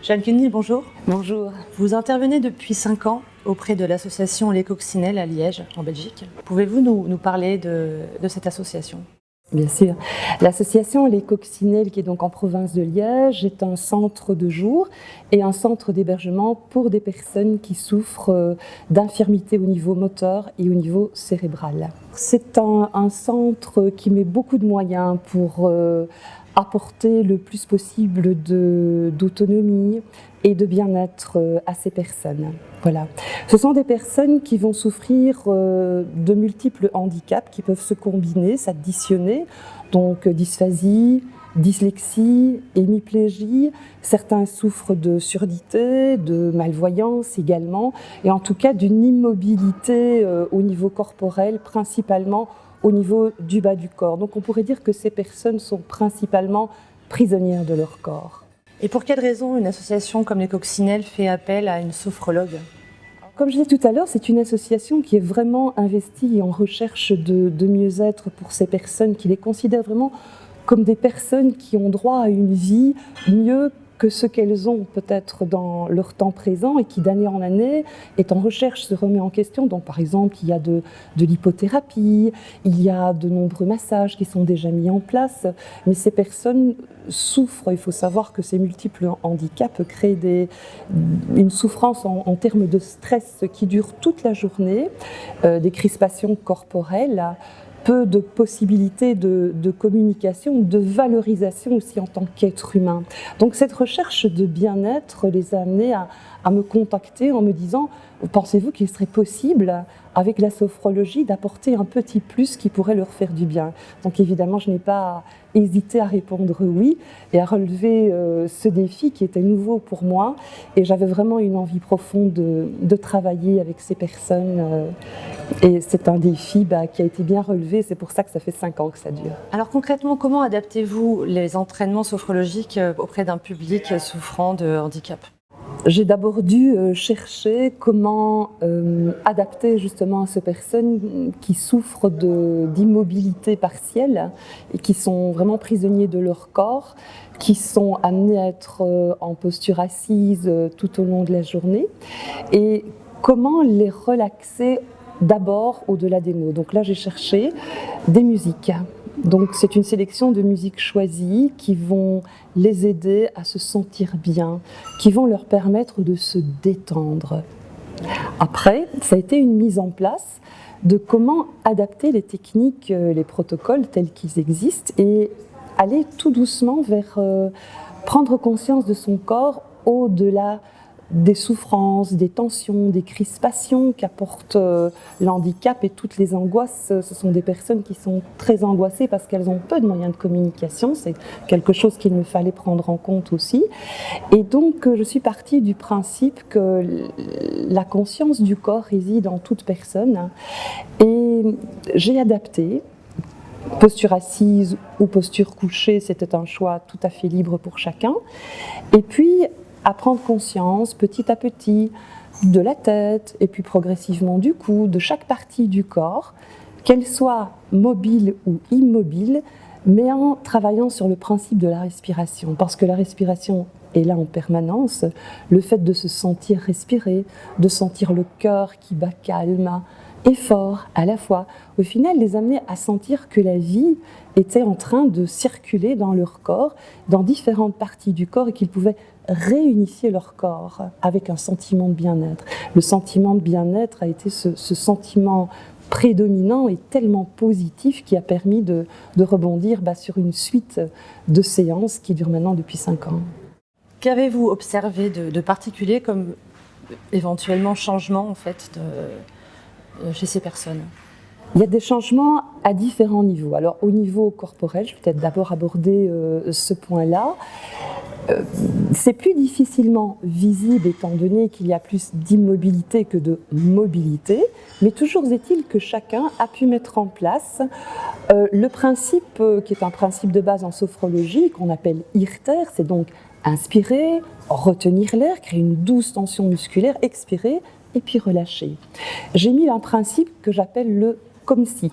Jeanne Cuny, bonjour. Bonjour. Vous intervenez depuis 5 ans auprès de l'association Les Coccinelles à Liège, en Belgique. Pouvez-vous nous parler de cette association ? Bien sûr. L'association Les Coccinelles, qui est donc en province de Liège, est un centre de jour et un centre d'hébergement pour des personnes qui souffrent d'infirmités au niveau moteur et au niveau cérébral. C'est un centre qui met beaucoup de moyens pour apporter le plus possible d'autonomie et de bien-être à ces personnes. Voilà. Ce sont des personnes qui vont souffrir de multiples handicaps qui peuvent se combiner, s'additionner, donc dysphasie, dyslexie, hémiplégie. Certains souffrent de surdité, de malvoyance également, et en tout cas d'une immobilité au niveau corporel, principalement au niveau du bas du corps. Donc on pourrait dire que ces personnes sont principalement prisonnières de leur corps. Et pour quelle raison une association comme les Coccinelles fait appel à une sophrologue ? Comme je disais tout à l'heure, c'est une association qui est vraiment investie en recherche de mieux-être pour ces personnes, qui les considèrent vraiment comme des personnes qui ont droit à une vie mieux que ce qu'elles ont peut-être dans leur temps présent et qui d'année en année est en recherche, se remet en question. Donc par exemple, il y a de l'hypothérapie, il y a de nombreux massages qui sont déjà mis en place, mais ces personnes souffrent. Il faut savoir que ces multiples handicaps créent une souffrance en termes de stress qui dure toute la journée, des crispations corporelles, peu de possibilités de communication, de valorisation aussi en tant qu'être humain. Donc cette recherche de bien-être les a amenés à me contacter en me disant « Pensez-vous qu'il serait possible, avec la sophrologie, d'apporter un petit plus qui pourrait leur faire du bien ?» Donc évidemment, je n'ai pas hésité à répondre oui et à relever ce défi qui était nouveau pour moi. Et j'avais vraiment une envie profonde de travailler avec ces personnes. Et c'est un défi qui a été bien relevé, c'est pour ça que ça fait 5 ans que ça dure. Alors concrètement, comment adaptez-vous les entraînements sophrologiques auprès d'un public souffrant de handicap ? J'ai d'abord dû chercher comment adapter justement à ces personnes qui souffrent d'immobilité partielle et qui sont vraiment prisonniers de leur corps, qui sont amenés à être en posture assise tout au long de la journée, et comment les relaxer d'abord au-delà des mots. Donc là, j'ai cherché des musiques. Donc c'est une sélection de musiques choisies qui vont les aider à se sentir bien, qui vont leur permettre de se détendre. Après, ça a été une mise en place de comment adapter les techniques, les protocoles tels qu'ils existent et aller tout doucement vers prendre conscience de son corps au-delà des souffrances, des tensions, des crispations qu'apporte l'handicap et toutes les angoisses. Ce sont des personnes qui sont très angoissées parce qu'elles ont peu de moyens de communication. C'est quelque chose qu'il me fallait prendre en compte aussi. Et donc, je suis partie du principe que la conscience du corps réside en toute personne. Et j'ai adapté. Posture assise ou posture couchée, c'était un choix tout à fait libre pour chacun. Et puis, à prendre conscience petit à petit de la tête et puis progressivement du cou, de chaque partie du corps, qu'elle soit mobile ou immobile, mais en travaillant sur le principe de la respiration. Parce que la respiration est là en permanence, le fait de se sentir respirer, de sentir le cœur qui bat calme et fort à la fois, au final les amener à sentir que la vie était en train de circuler dans leur corps, dans différentes parties du corps et qu'ils pouvaient réunifier leur corps avec un sentiment de bien-être. Le sentiment de bien-être a été ce sentiment prédominant et tellement positif qui a permis de rebondir sur une suite de séances qui dure maintenant depuis 5 ans. Qu'avez-vous observé de particulier comme éventuellement changement en fait chez ces personnes ? Il y a des changements à différents niveaux. Alors au niveau corporel, je vais peut-être d'abord aborder ce point-là. C'est plus difficilement visible étant donné qu'il y a plus d'immobilité que de mobilité, mais toujours est-il que chacun a pu mettre en place le principe qui est un principe de base en sophrologie qu'on appelle IRTER, c'est donc inspirer, retenir l'air, créer une douce tension musculaire, expirer et puis relâcher. J'ai mis un principe que j'appelle le comme si.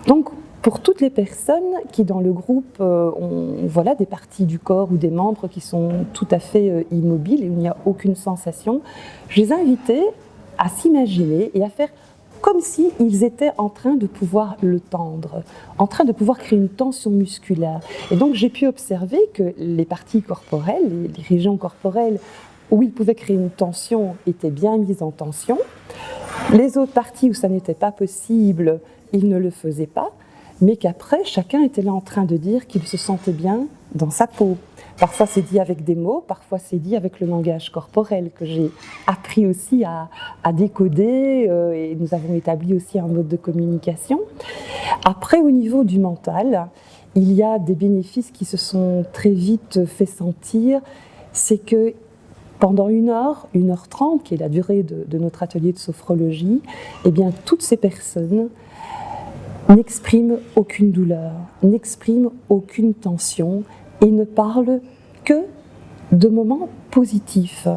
Donc pour toutes les personnes qui dans le groupe ont voilà, des parties du corps ou des membres qui sont tout à fait immobiles et où il n'y a aucune sensation, je les invitais à s'imaginer et à faire comme s'ils étaient en train de pouvoir le tendre, en train de pouvoir créer une tension musculaire. Et donc j'ai pu observer que les parties corporelles, les régions corporelles où ils pouvaient créer une tension étaient bien mises en tension. Les autres parties où ça n'était pas possible, ils ne le faisaient pas, mais qu'après, chacun était là en train de dire qu'il se sentait bien dans sa peau. Parfois c'est dit avec des mots, parfois c'est dit avec le langage corporel que j'ai appris aussi à décoder et nous avons établi aussi un mode de communication. Après, au niveau du mental, il y a des bénéfices qui se sont très vite fait sentir. C'est que pendant 1h30, qui est la durée de notre atelier de sophrologie, eh bien, toutes ces personnes n'expriment aucune douleur, n'expriment aucune tension et ne parlent que de moments positifs.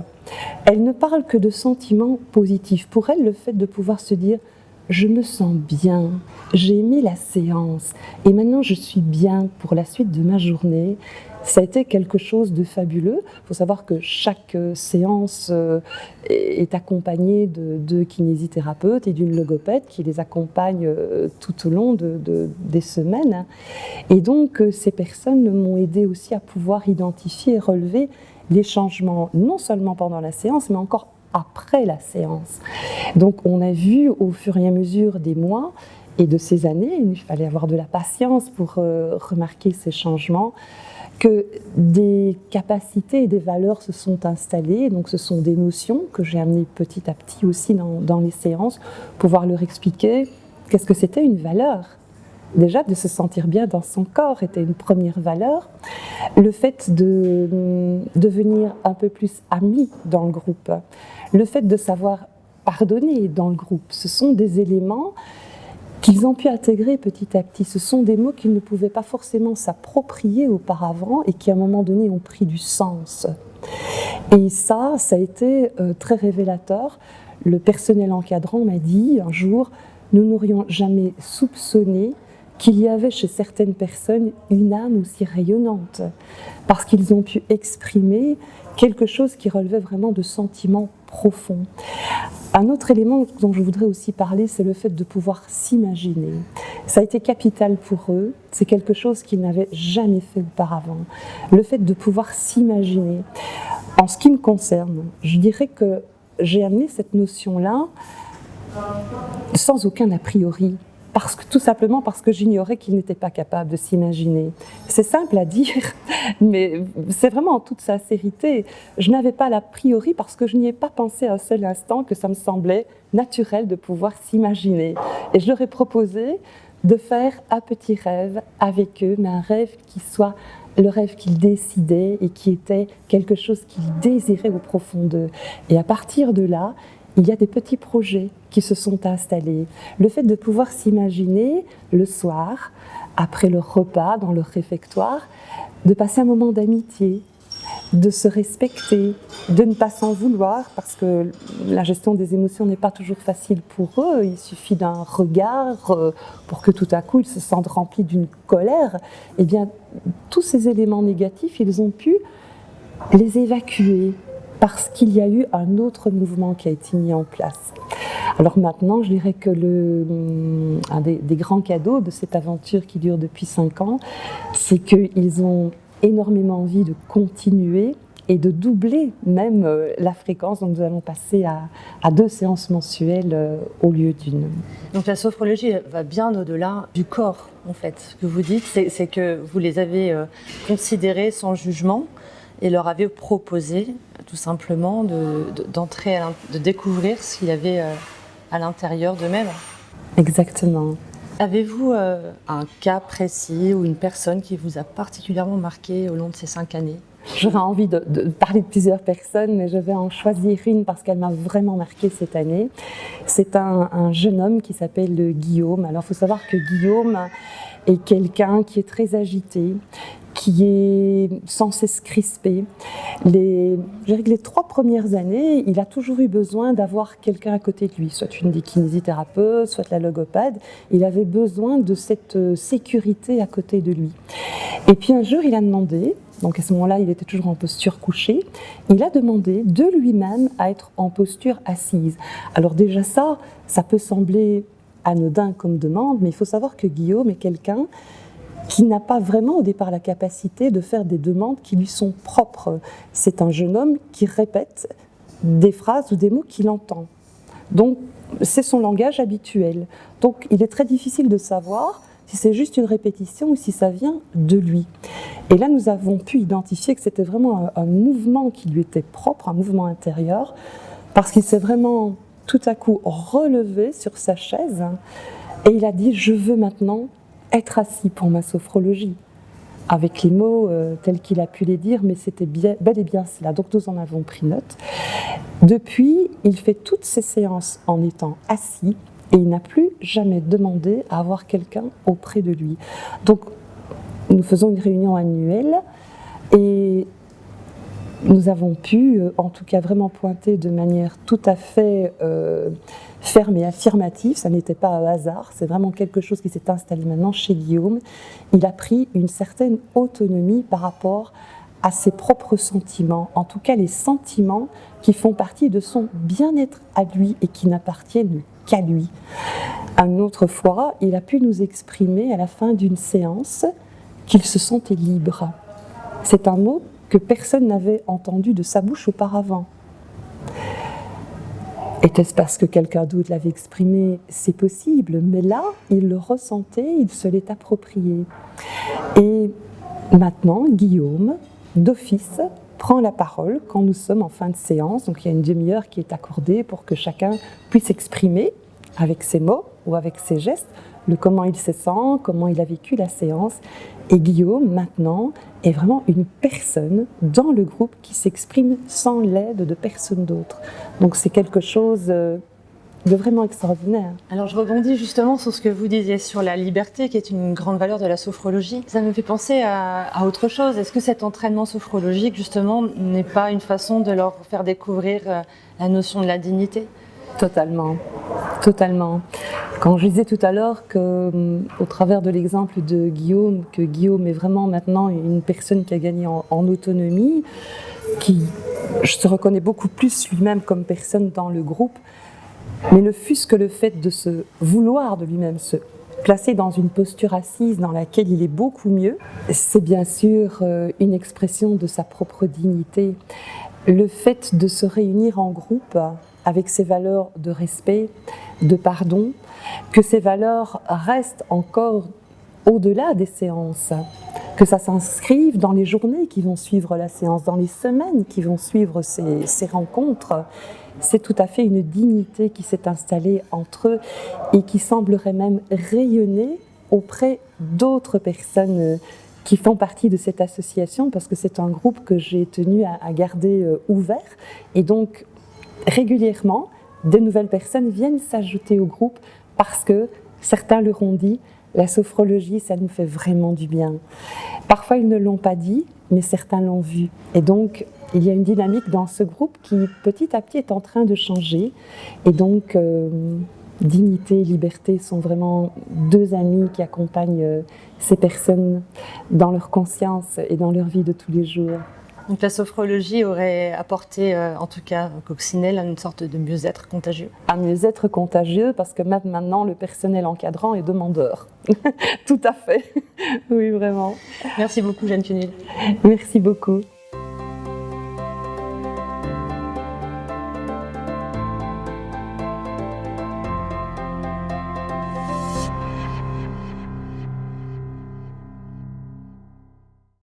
Elles ne parlent que de sentiments positifs. Pour elles, le fait de pouvoir se dire « je me sens bien, j'ai aimé la séance et maintenant je suis bien pour la suite de ma journée », ça a été quelque chose de fabuleux. Il faut savoir que chaque séance est accompagnée de 2 kinésithérapeutes et d'une logopède qui les accompagne tout au long des semaines. Et donc, ces personnes m'ont aidé aussi à pouvoir identifier et relever les changements, non seulement pendant la séance, mais encore après la séance. Donc, on a vu au fur et à mesure des mois et de ces années, il fallait avoir de la patience pour remarquer ces changements, que des capacités et des valeurs se sont installées. Donc ce sont des notions que j'ai amenées petit à petit aussi dans les séances, pour pouvoir leur expliquer qu'est-ce que c'était une valeur. Déjà, de se sentir bien dans son corps était une première valeur. Le fait de devenir un peu plus ami dans le groupe, le fait de savoir pardonner dans le groupe, ce sont des éléments qu'ils ont pu intégrer petit à petit. Ce sont des mots qu'ils ne pouvaient pas forcément s'approprier auparavant et qui, à un moment donné, ont pris du sens. Et ça a été très révélateur. Le personnel encadrant m'a dit un jour, nous n'aurions jamais soupçonné qu'il y avait chez certaines personnes une âme aussi rayonnante, parce qu'ils ont pu exprimer quelque chose qui relevait vraiment de sentiments profonds. Un autre élément dont je voudrais aussi parler, c'est le fait de pouvoir s'imaginer. Ça a été capital pour eux, c'est quelque chose qu'ils n'avaient jamais fait auparavant. Le fait de pouvoir s'imaginer. En ce qui me concerne, je dirais que j'ai amené cette notion-là sans aucun a priori. Tout simplement parce que j'ignorais qu'ils n'étaient pas capables de s'imaginer. C'est simple à dire, mais c'est vraiment en toute sincérité. Je n'avais pas l'a priori parce que je n'y ai pas pensé un seul instant que ça me semblait naturel de pouvoir s'imaginer. Et je leur ai proposé de faire un petit rêve avec eux, mais un rêve qui soit le rêve qu'ils décidaient et qui était quelque chose qu'ils désiraient au profond d'eux. Et à partir de là, il y a des petits projets qui se sont installés. Le fait de pouvoir s'imaginer le soir, après leur repas, dans leur réfectoire, de passer un moment d'amitié, de se respecter, de ne pas s'en vouloir, parce que la gestion des émotions n'est pas toujours facile pour eux. Il suffit d'un regard pour que tout à coup ils se sentent remplis d'une colère. Eh bien, tous ces éléments négatifs, ils ont pu les évacuer, parce qu'il y a eu un autre mouvement qui a été mis en place. Alors maintenant, je dirais que un des grands cadeaux de cette aventure qui dure depuis 5 ans, c'est qu'ils ont énormément envie de continuer et de doubler même la fréquence. Donc nous allons passer à 2 séances mensuelles au lieu d'une. Donc la sophrologie va bien au-delà du corps, en fait. Ce que vous dites, c'est que vous les avez considérés sans jugement et leur avez proposé tout simplement d'entrer, de découvrir ce qu'il y avait à l'intérieur d'eux-mêmes. Exactement. Avez-vous un cas précis ou une personne qui vous a particulièrement marqué au long de ces 5 années ? J'aurais envie de parler de plusieurs personnes, mais je vais en choisir une parce qu'elle m'a vraiment marquée cette année. C'est un jeune homme qui s'appelle Guillaume. Alors, il faut savoir que Guillaume est quelqu'un qui est très agité, qui est sans cesse crispé. Je dirais que les 3 premières années, il a toujours eu besoin d'avoir quelqu'un à côté de lui, soit une des kinésithérapeutes, soit la logopède. Il avait besoin de cette sécurité à côté de lui. Et puis un jour, il a demandé, donc à ce moment-là, il était toujours en posture couchée, il a demandé de lui-même à être en posture assise. Alors déjà ça peut sembler anodin comme demande, mais il faut savoir que Guillaume est quelqu'un qui n'a pas vraiment au départ la capacité de faire des demandes qui lui sont propres. C'est un jeune homme qui répète des phrases ou des mots qu'il entend. Donc c'est son langage habituel. Donc il est très difficile de savoir si c'est juste une répétition ou si ça vient de lui. Et là nous avons pu identifier que c'était vraiment un mouvement qui lui était propre, un mouvement intérieur, parce qu'il s'est vraiment tout à coup relevé sur sa chaise et il a dit « je veux maintenant être assis pour ma sophrologie », avec les mots tels qu'il a pu les dire, mais c'était bel et bien cela. Donc nous en avons pris note. Depuis, il fait toutes ses séances en étant assis et il n'a plus jamais demandé à avoir quelqu'un auprès de lui. Donc nous faisons une réunion annuelle et nous avons pu, en tout cas vraiment pointer de manière tout à fait ferme et affirmative, ça n'était pas un hasard, c'est vraiment quelque chose qui s'est installé maintenant chez Guillaume. Il a pris une certaine autonomie par rapport à ses propres sentiments, en tout cas les sentiments qui font partie de son bien-être à lui et qui n'appartiennent qu'à lui. Une autre fois, il a pu nous exprimer à la fin d'une séance qu'il se sentait libre. C'est un mot que personne n'avait entendu de sa bouche auparavant. Était-ce parce que quelqu'un d'autre l'avait exprimé? C'est possible, mais là, il le ressentait, il se l'est approprié. Et maintenant, Guillaume, d'office, prend la parole quand nous sommes en fin de séance. Donc il y a une demi-heure qui est accordée pour que chacun puisse exprimer avec ses mots ou avec ses gestes le comment il se sent, comment il a vécu la séance. Et Guillaume, maintenant, est vraiment une personne dans le groupe qui s'exprime sans l'aide de personne d'autre. Donc c'est quelque chose de vraiment extraordinaire. Alors je rebondis justement sur ce que vous disiez sur la liberté, qui est une grande valeur de la sophrologie. Ça me fait penser à autre chose. Est-ce que cet entraînement sophrologique, justement, n'est pas une façon de leur faire découvrir la notion de la dignité ? Totalement, totalement. Quand je disais tout à l'heure qu'au travers de l'exemple de Guillaume, que Guillaume est vraiment maintenant une personne qui a gagné en autonomie, qui se reconnaît beaucoup plus lui-même comme personne dans le groupe, mais ne fût-ce que le fait de se vouloir de lui-même, se placer dans une posture assise dans laquelle il est beaucoup mieux, c'est bien sûr une expression de sa propre dignité. Le fait de se réunir en groupe avec ces valeurs de respect, de pardon, que ces valeurs restent encore au-delà des séances, que ça s'inscrive dans les journées qui vont suivre la séance, dans les semaines qui vont suivre ces rencontres. C'est tout à fait une dignité qui s'est installée entre eux et qui semblerait même rayonner auprès d'autres personnes qui font partie de cette association, parce que c'est un groupe que j'ai tenu à garder ouvert. Et donc, régulièrement, de nouvelles personnes viennent s'ajouter au groupe parce que certains leur ont dit « la sophrologie, ça nous fait vraiment du bien ». Parfois, ils ne l'ont pas dit, mais certains l'ont vu. Et donc, il y a une dynamique dans ce groupe qui, petit à petit, est en train de changer. Et donc, dignité et liberté sont vraiment deux amis qui accompagnent ces personnes dans leur conscience et dans leur vie de tous les jours. Donc la sophrologie aurait apporté, en tout cas au Coccinelle, une sorte de mieux-être contagieux. Un mieux-être contagieux, parce que même maintenant, le personnel encadrant est demandeur. Tout à fait. Oui, vraiment. Merci beaucoup, Jeanne Cunil. Merci beaucoup.